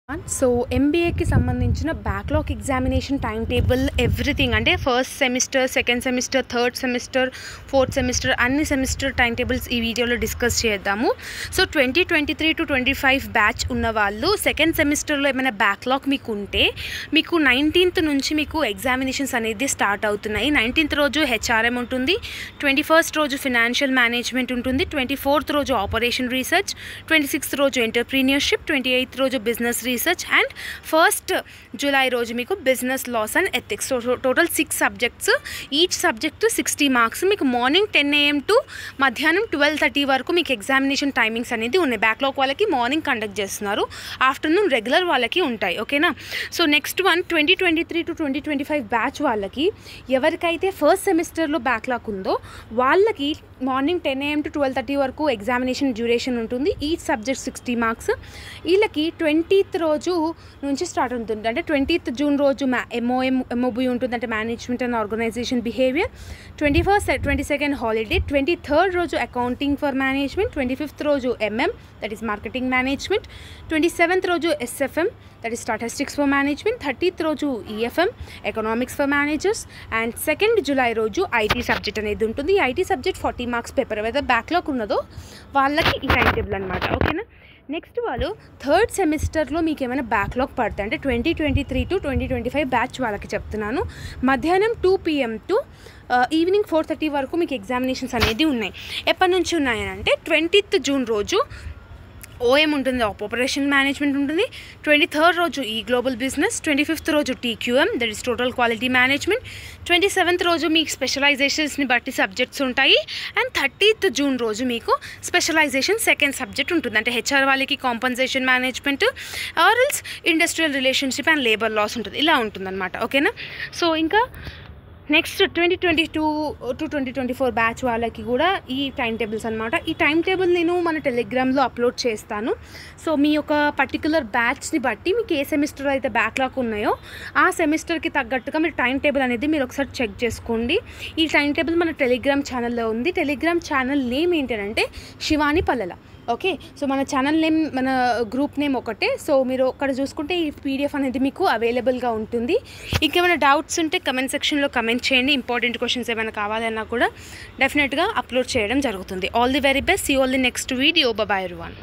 So ఎంబీఏకి సంబంధించిన backlog examination time table everything అంటే first semester, second semester, third semester, fourth semester అన్ని semester time tables ఈ వీడియోలో డిస్కస్ చేద్దాము. సో 2023 to 25 బ్యాచ్ ఉన్న వాళ్ళు సెకండ్ సెమిస్టర్లో ఏమైనా బ్యాక్లాగ్ మీకు ఉంటే మీకు 19th నుంచి మీకు ఎగ్జామినేషన్స్ అనేది స్టార్ట్ అవుతున్నాయి. 19th రోజు హెచ్ఆర్ఎం ఉంటుంది, 21st రోజు ఫినాన్షియల్ మేనేజ్మెంట్ ఉంటుంది, 24th రోజు ఆపరేషన్ రీసెర్చ్, 26th రోజు ఎంటర్ప్రీనియర్షిప్, 28th రోజు business research and 1st July రోజు మీకు business laws and ethics. So total 6 subjects, each subject 60 marks. మీకు మార్నింగ్ 10 AM టు మధ్యాహ్నం 12:30 వరకు మీకు ఎగ్జామినేషన్ టైమింగ్స్ అనేది ఉన్నాయి. బ్యాక్లాగ్ వాళ్ళకి మార్నింగ్ కండక్ట్ చేస్తున్నారు, ఆఫ్టర్నూన్ రెగ్యులర్ వాళ్ళకి ఉంటాయి. ఓకేనా. So next one 2023 to 2025 batch వాళ్ళకి ఎవరికైతే ఫస్ట్ సెమిస్టర్లో బ్యాక్లాగ్ ఉందో వాళ్ళకి మార్నింగ్ 10 AM to 12:30 వరకు ఎగ్జామినేషన్ డ్యూరేషన్ ఉంటుంది. Each subject 60 marks. వీళ్ళకి 20th రోజు నుంచి స్టార్ట్ ఉంటుంది. అంటే 20th జూన్ రోజు MOB ఉంటుంది, అంటే management and organization behaviour. 21st 22nd holiday, 23rd రోజు అకౌంటింగ్ ఫర్ మేనేజ్మెంట్, 25th రోజు MM that is marketing management, 27th రోజు SFM that is statistics for management, 30th రోజు EFM economics for managers and 2nd July రోజు IT subject అనేది ఉంటుంది. ఈ IT subject 40 marks paper. ఏదైతే backlog ఉన్నదో వాళ్ళకి ఈ టైం టేబుల్ అనమాట. ఓకేనా. నెక్స్ట్ వాళ్ళు థర్డ్ సెమిస్టర్లో మీకు ఏమైనా బ్యాక్లాగ్ పడతాయి అంటే 2023 to 2025 బ్యాచ్ వాళ్ళకి చెప్తున్నాను. మధ్యాహ్నం 2 PM టు ఈవినింగ్ 4:30 వరకు మీకు ఎగ్జామినేషన్స్ అనేది ఉన్నాయి. ఎప్పటి నుంచి ఉన్నాయని అంటే 20th జూన్ రోజు OM ఉంటుంది, ఆపరేషన్ మేనేజ్మెంట్ ఉంటుంది, 23rd రోజు ఈ గ్లోబల్ బిజినెస్, 25th రోజు TQM that is total quality management, 27th రోజు మీకు స్పెషలైజేషన్స్ని బట్టి సబ్జెక్ట్స్ ఉంటాయి అండ్ 30th జూన్ రోజు మీకు స్పెషలైజేషన్ సెకండ్ సబ్జెక్ట్ ఉంటుంది. అంటే HR వాళ్ళకి కాంపన్సేషన్ మేనేజ్మెంట్ ఆర్ఎల్స్ industrial relationship and labour laws ఉంటుంది. ఇలా ఉంటుందన్నమాట. ఓకేనా. సో ఇంకా నెక్స్ట్ 2022 to 2024 బ్యాచ్ వాళ్ళకి కూడా ఈ టైం టేబుల్స్ అనమాట. ఈ టైం టేబుల్ నేను మన టెలిగ్రామ్లో అప్లోడ్ చేస్తాను. సో మీ యొక్క పర్టికులర్ బ్యాచ్ని బట్టి మీకు ఏ సెమిస్టర్ అయితే బ్యాక్లాగ్ ఉన్నాయో ఆ సెమిస్టర్కి తగ్గట్టుగా మీరు టైం టేబుల్ అనేది మీరు ఒకసారి చెక్ చేసుకోండి. ఈ టైం టేబుల్ మన టెలిగ్రామ్ ఛానల్లో ఉంది. టెలిగ్రామ్ ఛానల్ నేమ్ ఏంటంటే శివాని పల్లెల. ఓకే. సో మన ఛానల్ నేమ్, మన గ్రూప్ నేమ్ ఒకటే. సో మీరు అక్కడ చూసుకుంటే ఈ PDF అనేది మీకు అవైలబుల్గా ఉంటుంది. ఇంకేమైనా డౌట్స్ ఉంటే కమెంట్ సెక్షన్లో కమెంట్ చేయండి. ఇంపార్టెంట్ క్వశ్చన్స్ ఏమైనా కావాలన్నా కూడా డెఫినెట్గా అప్లోడ్ చేయడం జరుగుతుంది. All the very best. See all the next video. Bye everyone.